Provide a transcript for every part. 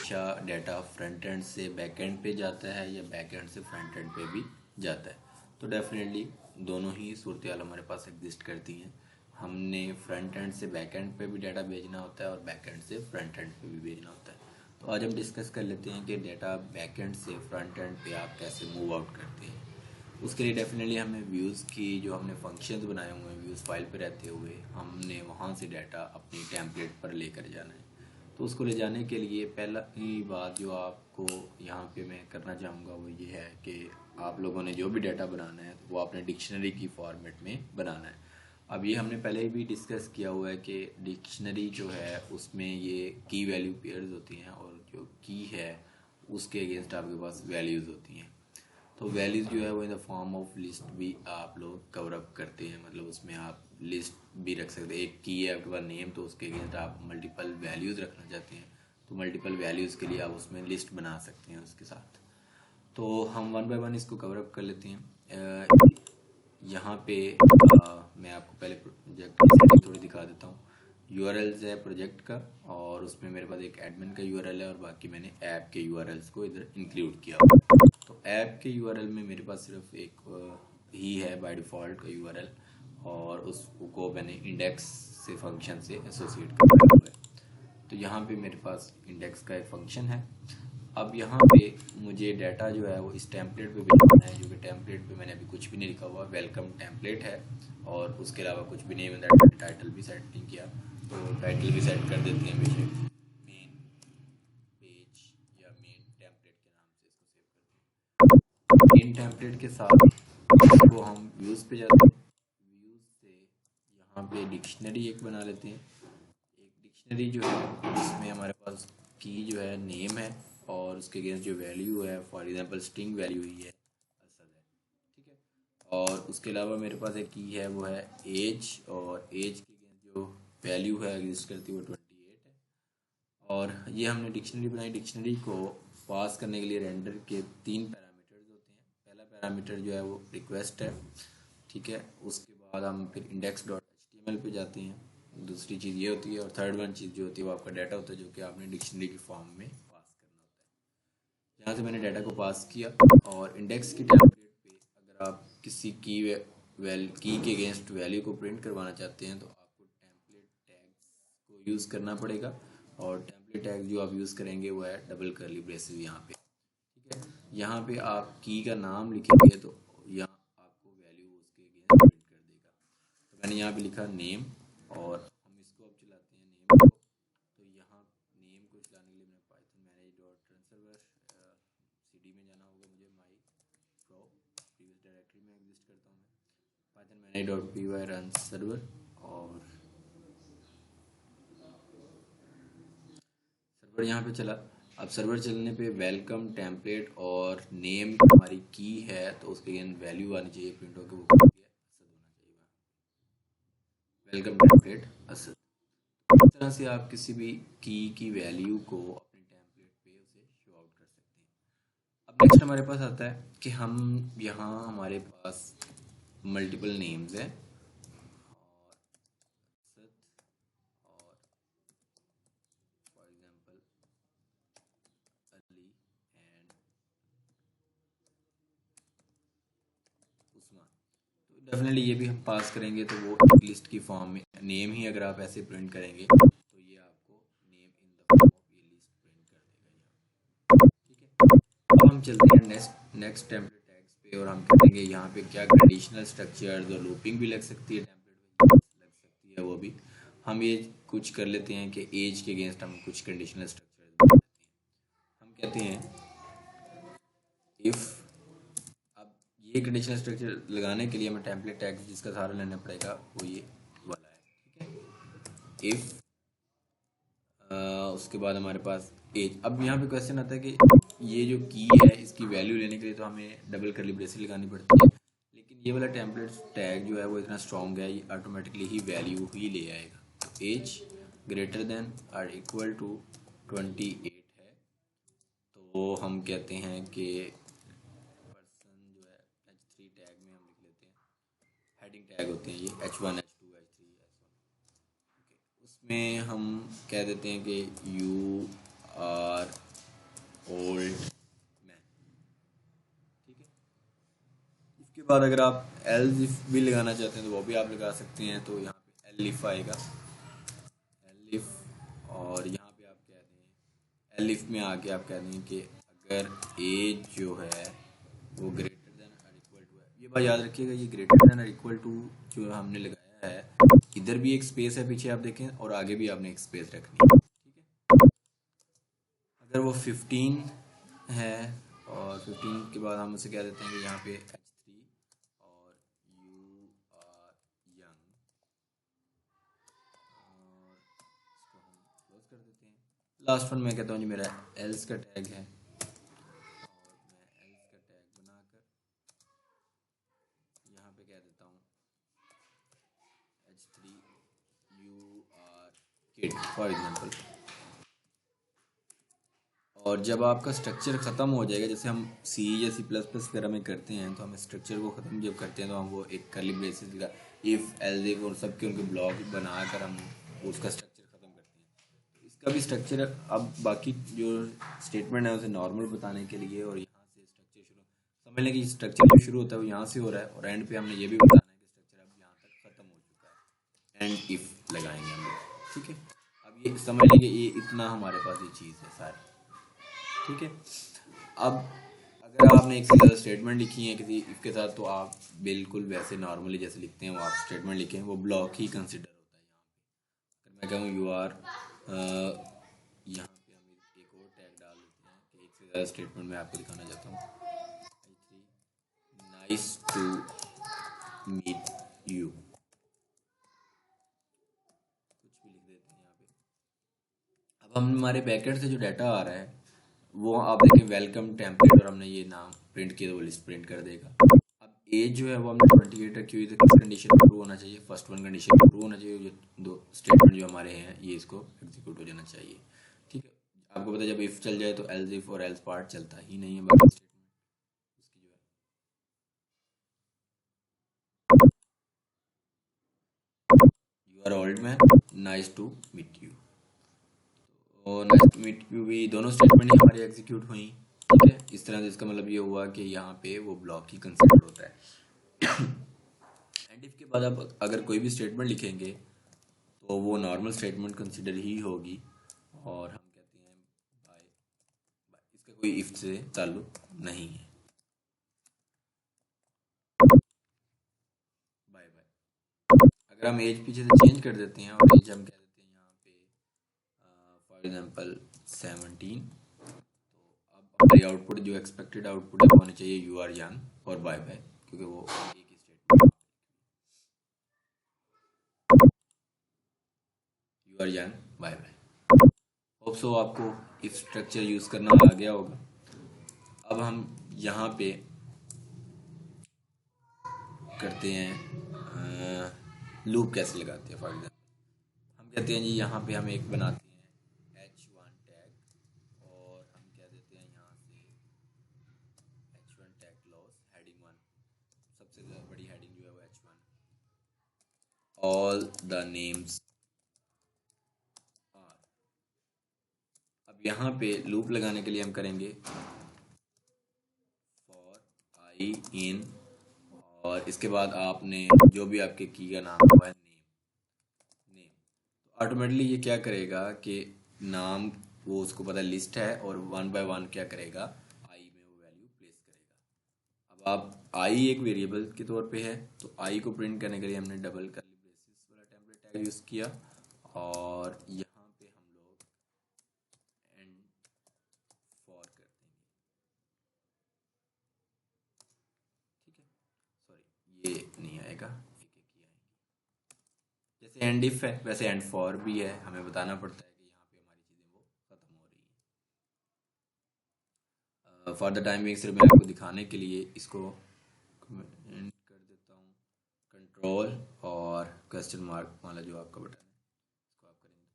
हमेशा data front end से back and पे जाता है या बैक एंड से फ्रंट एंड पे भी जाता है। तो डेफिनेटली दोनों ही सूरत हाल हमारे पास एग्जिस्ट करती हैं। हमने फ्रंट एंड से बैक एंड पे भी डाटा भेजना होता है और बैक एंड से फ्रंट एंड पे भी भेजना होता है। तो आज हम डिस्कस कर लेते हैं कि डाटा बैक एंड से फ्रंट एंड पे आप कैसे मूव आउट करते हैं। उसके लिए डेफिनेटली हमें व्यूज़ की जो हमने फंक्शंस बनाए हुए हैं व्यूज़ फाइल पे रहते हुए हमने वहाँ से डाटा अपनी टेम्पलेट पर लेकर जाना है। तो उसको ले जाने के लिए पहला ही बात जो आपको यहाँ पे मैं करना चाहूँगा वो ये है कि आप लोगों ने जो भी डाटा बनाना है वो आपने डिक्शनरी की फॉर्मेट में बनाना है। अब ये हमने पहले भी डिस्कस किया हुआ है कि डिक्शनरी जो है उसमें ये की वैल्यू पेयर्स होती हैं और जो की है उसके अगेंस्ट आपके पास वैल्यूज़ होती हैं। तो वैल्यूज़ जो है वो in the form of list भी आप लोग कवर अप करते हैं, मतलब उसमें आप लिस्ट भी रख सकते हैं। एक की है आपके पास नेम, तो उसके अगेंस्ट आप मल्टीपल वैल्यूज़ रखना चाहते हैं तो मल्टीपल वैल्यूज़ के लिए आप उसमें लिस्ट बना सकते हैं उसके साथ। तो हम वन बाय वन इसको कवर अप कर लेते हैं। यहाँ पे मैं आपको पहले प्रोजेक्ट की सेटिंग थोड़ी दिखा देता हूँ। यूआरएल्स है प्रोजेक्ट का और उसमें मेरे पास एक एडमिन का यूआरएल है और बाकी मैंने ऐप के यूआरएल्स को इधर इंक्लूड किया हुआ। तो ऐप के यूआरएल में मेरे पास सिर्फ एक ही है बाय डिफ़ॉल्ट का यूआरएल और उसको मैंने इंडेक्स से फंक्शन से एसोसिएट कर हुआ है। तो यहाँ पे मेरे पास इंडेक्स का एक फंक्शन है। अब यहाँ पे मुझे डाटा जो है वो इस टेम्पलेट पे भेजना है, जो कि टेम्पलेट पे मैंने अभी कुछ भी नहीं लिखा हुआ, वेलकम टेम्पलेट है और उसके अलावा कुछ भी नहीं। मैंने टाइटल भी सेट नहीं किया, तो टाइटल भी सेट कर देते हैं बेशक मेन पेज या मेन टेम्पलेट के नाम से इसको सेव करते हैं। मेन टेम्पलेट के साथ इसको हम व्यूज़ पे जाते हैं। व्यूज़ से यहाँ पे डिक्शनरी एक बना लेते हैं। एक डिक्शनरी जो है जिसमें हमारे पास की जो है नेम है और उसके अगेंस्ट जो वैल्यू है, फॉर एग्जांपल स्ट्रिंग वैल्यू ही है, असद है, ठीक है। और उसके अलावा मेरे पास एक की है वो है एज, और एज के अगेंस्ट जो वैल्यू है एग्जिस्ट करती है वो 28 है। और ये हमने डिक्शनरी बनाई। डिक्शनरी को पास करने के लिए रेंडर के 3 पैरामीटर्स होते हैं। पहला पैरामीटर जो है वो रिक्वेस्ट है, ठीक है। उसके बाद हम फिर इंडेक्स डॉट HTML पे जाते हैं, दूसरी चीज़ ये होती है, और थर्ड वन चीज़ जो होती है वो आपका डाटा होता है जो कि आपने डिक्शनरी की फॉर्म में पास करना होता है। यहाँ से मैंने डाटा को पास किया और इंडेक्स की टेम्पलेट पे अगर आप किसी की के अगेंस्ट वैल्यू को प्रिंट करवाना चाहते हैं तो आपको टेम्पलेट टैग्स को यूज़ करना पड़ेगा। और टेम्पलेट टैग जो आप यूज़ करेंगे वो है डबल करली ब्रेसेस यहाँ पे, ठीक है। यहाँ पे आप की का नाम लिखेंगे तो यहाँ आपको वैल्यू उसके अगेंस्ट प्रिंट कर देगा। तो मैंने यहाँ पे लिखा नेम और हम इसको अब चलाते हैं नेम को। तो यहाँ नेम को चलाने के लिए मैंने Python manage dot run server CD में जाना होगा मुझे, माई प्रो प्रीवियस डायरेक्टरी में एग्जिस्ट करता हूँ मैं, Python manage dot py run server, और सर्वर यहाँ पे चला। अब सर्वर चलने पे वेलकम टेम्पलेट और नेम हमारी की है तो उसके अगेंस्ट वैल्यू आनी चाहिए प्रिंट होकर, वो असद होना चाहिए वेलकम टेम्पलेट असद। इस तरह से आप किसी भी की वैल्यू को अपने टेम्पलेट पे उसे शो आउट कर सकते हैं। अब नेक्स्ट हमारे पास आता है कि हम यहाँ हमारे पास मल्टीपल नेम्स हैं और असद और for example Ali and Usman. तो डेफिनेटली ये भी हम पास करेंगे तो वो एक लिस्ट की फॉर्म में नेम ही अगर आप ऐसे प्रिंट करेंगे तो ये आपको name in the form of ये लिस्ट प्रिंट कर देगा यहाँ, ठीक है। अब हम चलते हैं नेक्स्ट टेम्पलेट टैग्स पे और हम करेंगे यहाँ पे क्या कंडीशनल स्ट्रक्चर्स और लूपिंग भी लग सकती है टेम्पलेट में, लग सकती है वो भी। हम ये कुछ कर लेते हैं कि एज के अगेंस्ट हम कुछ कंडीशनल स्ट्रक्चर्स बना लेते हैं। हम कहते हैं इफ़, अब ये कंडीशनल स्ट्रक्चर लगाने के लिए हमें टेम्पलेट टैग जिसका सहारा लेना पड़ेगा वो ये वाला है, ठीक है। इफ़ उसके बाद हमारे पास एज। अब यहाँ पे क्वेश्चन आता है कि ये जो की है इसकी वैल्यू लेने के लिए तो हमें डबल करली ब्रेसेस लगानी पड़ती है, लेकिन ये वाला टेम्पलेट टैग जो है वो इतना स्ट्रॉन्ग है, ये ऑटोमेटिकली ही वैल्यू ही ले आएगा। तो एज ग्रेटर देन और इक्वल टू 28 है तो हम कहते हैं कि पर्सन जो है H3 टैग में हम लिख लेते हैं, हेडिंग टैग होते हैं ये H1 H2 H3 S1, उसमें हम कह देते हैं कि यू आर बाद अगर आप एल्स भी लगाना चाहते हैं तो वो भी आप लगा सकते हैं। तो यहाँ पे एलिफ आएगा, एलिफ, और यहाँ पे आप कह दें एलिफ में आके आप कह दें कि अगर एज जो है वो ग्रेटर देन और इक्वल टू है। ये बात याद रखिएगा, ये ग्रेटर देन और इक्वल टू जो हमने लगाया है, इधर भी एक स्पेस है पीछे आप देखें, और आगे भी आपने एक स्पेस रखनी है, ठीक है। अगर वो 15 है और 15 के बाद हम उसे कह देते हैं कि यहाँ पे H3 और यू आर यंग, और इसको हम क्लोज कर देते हैं। लास्ट वन मैं कहता हूँ जी मेरा एल्स का टैग है, और मैं एल्स का टैग बनाकर यहाँ पे कह देता हूँ H3 you are kid for example. और जब आपका स्ट्रक्चर ख़त्म हो जाएगा, जैसे हम सी या सी प्लस प्लस वगैरह में करते हैं, तो हम स्ट्रक्चर को ख़त्म जब करते हैं तो हम वो एक कर्ली ब्रेसेस का इफ़ एल्स इफ और सब के उनके ब्लॉक बनाकर हम उसका स्ट्रक्चर ख़त्म करते हैं। तो इसका भी स्ट्रक्चर अब बाकी जो स्टेटमेंट है उसे नॉर्मल बताने के लिए, और यहाँ से स्ट्रक्चर शुरू समझ लें कि स्ट्रक्चर जो शुरू होता है वो यहाँ से हो रहा है, और एंड पे हमने ये भी बताना है कि स्ट्रक्चर अब यहाँ तक ख़त्म हो चुका है, एंड इफ़ लगाएंगे हम लोग, ठीक है। अब ये समझ लें कि ये इतना हमारे पास ये चीज़ है सारी, ठीक है। अब अगर आपने एक से ज़्यादा स्टेटमेंट लिखी है किसी इफ के साथ, तो आप बिल्कुल वैसे नॉर्मली जैसे लिखते हैं वो आप स्टेटमेंट लिखें, वो ब्लॉक ही कंसिडर होता है। यहाँ पे अगर मैं कहूँ यू आर, यहाँ पे हम एक और टैग डाल देते हैं कि एक से ज़्यादा स्टेटमेंट मैं आपको दिखाना चाहता हूँ। नाइस टू मीट यू, कुछ भी लिख देते हैं यहाँ पे। अब हम हमारे बैकएंड से जो डाटा आ रहा है वो आप देखें वेलकम टेम्पलेट, और हमने ये नाम प्रिंट किया तो वो लिस्ट प्रिंट कर देगा। अब एज जो है वो हमने 28 रखी हुई, तो किस कंडीशन में ट्रू होना चाहिए, फर्स्ट वन कंडीशन में ट्रू होना चाहिए। ये दो स्टेटमेंट जो हमारे हैं ये इसको एग्जीक्यूट हो जाना चाहिए, ठीक है। आपको पता है जब इफ चल जाए तो एल्स इफ और एल्स पार्ट चलता ही नहीं है, बाकी स्टेटमेंट इसकी जो है you are old man, nice to meet you, और नाइस टू मीट यू भी दोनों स्टेटमेंट ही हमारी एग्जीक्यूट हुई, ठीक है। इस तरह से इसका मतलब ये हुआ कि यहाँ पे वो ब्लॉक ही कंसिडर होता है। एंड इफ के बाद आप अगर कोई भी स्टेटमेंट लिखेंगे तो वो नॉर्मल स्टेटमेंट कंसिडर ही होगी, और हम कहते हैं बाय बाय, इसका कोई इफ से ताल्लुक नहीं है, बाय बाय। अगर हम एज पीछे से चेंज कर देते हैं और एज हम कह देते हैं यहाँ पे फॉर एग्जांपल 17, तो अब हमारी आउटपुट जो एक्सपेक्टेड आउटपुट है वो होनी चाहिए यू आर यंग और बाय बाय, क्योंकि वो एक ही statement you are young bye bye. Hope so आपको इफ स्ट्रक्चर यूज़ करना आ गया होगा। अब हम यहाँ पे करते हैं लूप कैसे लगाते हैं। फॉर एग्जाम्पल हम कहते हैं जी यहाँ पे हम एक बनाते हैं h1 टैग, और हम कह देते हैं यहाँ से h1 टैग क्लोज हेडिंग 1, सबसे बड़ी हेडिंग जो है वो h1, all the names are. अब यहाँ पे लूप लगाने के लिए हम करेंगे फॉर आई इन, और इसके बाद आपने जो भी आपके की का नाम हुआ है नेम, तो ऑटोमेटिकली ये क्या करेगा कि नाम वो उसको पता लिस्ट है, और वन बाय वन क्या करेगा आई में वो वैल्यू प्लेस करेगा। अब आप आई एक वेरिएबल के तौर पे है, तो आई को प्रिंट करने के लिए हमने डबल कर्ली ब्रेसेस वाला टेम्पलेट टैग यूज़ किया, और यहाँ पे हम लोग एंड फॉर कर देंगे, ठीक है। सॉरी ये नहीं आएगा, एक एक ही आएंगे। जैसे एंड इफ है वैसे एंड फॉर भी है, हमें बताना पड़ता है कि यहाँ पे हमारी चीज़ें वो ख़त्म हो रही हैं। फॉर द टाइम बिंग सिर्फ मैं आपको दिखाने के लिए इसको कमेंट कर देता हूँ, कंट्रोल और क्वेश्चन मार्क वाला जो आपका बटन है इसको आप करेंगे।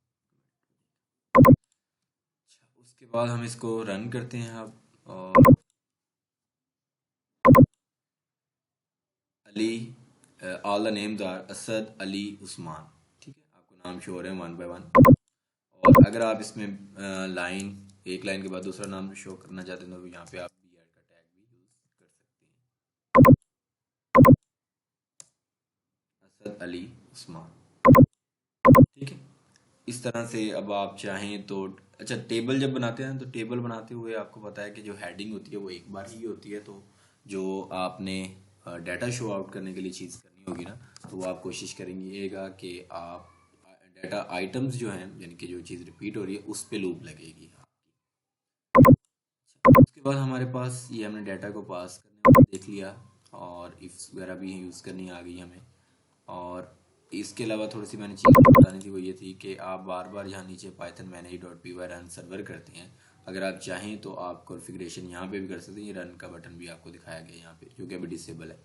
अच्छा, उसके बाद हम इसको रन करते हैं अब, और Ali, all the names are Asad Ali Usman, ठीक है। आपको नाम शो हो रहे हैं वन बाय वन, और अगर आप इसमें लाइन एक लाइन के बाद दूसरा नाम शो करना चाहते हैं तो यहाँ पे आप बी एड का टैग भी यूज़ कर सकते हैं। असद अली उस्मान। ठीक है, इस तरह से अब आप चाहें तो अच्छा, टेबल जब बनाते हैं तो टेबल बनाते हुए आपको पता है कि जो हेडिंग होती है वो एक बार ही होती है। तो जो आपने डाटा शो आउट करने के लिए चीज़ करनी होगी ना, तो वो आप कोशिश करेंगे कि आप डाटा आइटम्स जो हैं, यानी कि जो चीज़ रिपीट हो रही है उस पे लूप लगेगी। उसके बाद हमारे पास ये हमने डाटा को पास करने में देख लिया, और इफ्स वगैरह भी यूज़ करनी आ गई हमें। और इसके अलावा थोड़ी सी मैंने चीज़ बतानी थी, वो ये थी कि आप बार बार यहाँ नीचे Python manage dot P Y run server करते हैं, अगर आप चाहें तो आप कॉन्फ़िगरेशन यहाँ पे भी कर सकते हैं। ये रन का बटन भी आपको दिखाया गया यहाँ पे, जो कि अभी डिसेबल है।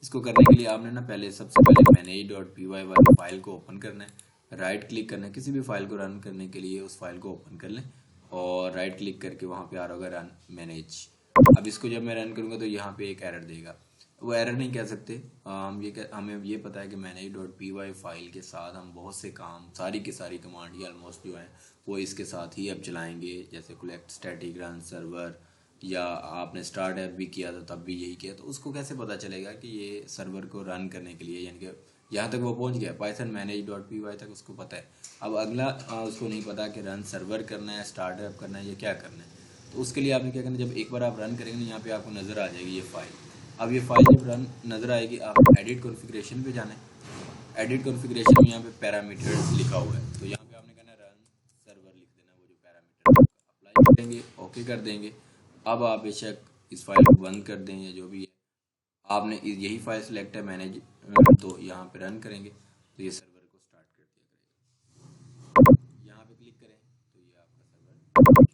इसको करने के लिए आपने ना पहले सबसे पहले मैनेज डॉट पी वाई वाली फाइल को ओपन करना है, राइट क्लिक करना है, किसी भी फाइल को रन करने के लिए उस फाइल को ओपन कर लें, और राइट क्लिक करके वहाँ पे आ रहा होगा रन मैनेज। अब इसको जब मैं रन करूँगा तो यहाँ पे एक एरर देगा। वो एरर नहीं कह सकते, हमें ये पता है कि manage dot P Y file के साथ हम बहुत से काम, सारी की सारी कमांड ही ऑलमोस्ट जो है वो इसके साथ ही अब चलाएंगे, जैसे कलेक्ट स्टैटिक रन सर्वर, या आपने स्टार्ट ऐप भी किया था तब भी यही किया। तो उसको कैसे पता चलेगा कि ये सर्वर को रन करने के लिए, यानी कि यहाँ तक वो पहुँच गया Python manage dot P Y तक, उसको पता है। अब अगला उसको नहीं पता कि रन सर्वर करना है, स्टार्ट ऐप करना है, या क्या करना है। तो उसके लिए आपने क्या करना है, जब एक बार आप रन करेंगे ना, यहाँ पे आपको नज़र आ जाएगी ये फाइल। अब ये फाइल जब रन नज़र आएगी, आप एडिट कॉन्फ़िगरेशन पे जाना है। एडिट कॉन्फ़िगरेशन में यहाँ पे पैरामीटर्स लिखा हुआ है, तो यहाँ पे आपने कहना है रन सर्वर लिख देना, वो जो पैरामीटर अप्लाई कर देंगे, ओके कर देंगे। अब आप बेशक इस फाइल को बंद कर दें या जो भी है, आपने यही फाइल सेलेक्ट है मैनेज, तो यहाँ पे रन करेंगे तो ये सर्वर को स्टार्ट कर दिया करेगा। यहाँ पे क्लिक करें तो ये आपका सर्वर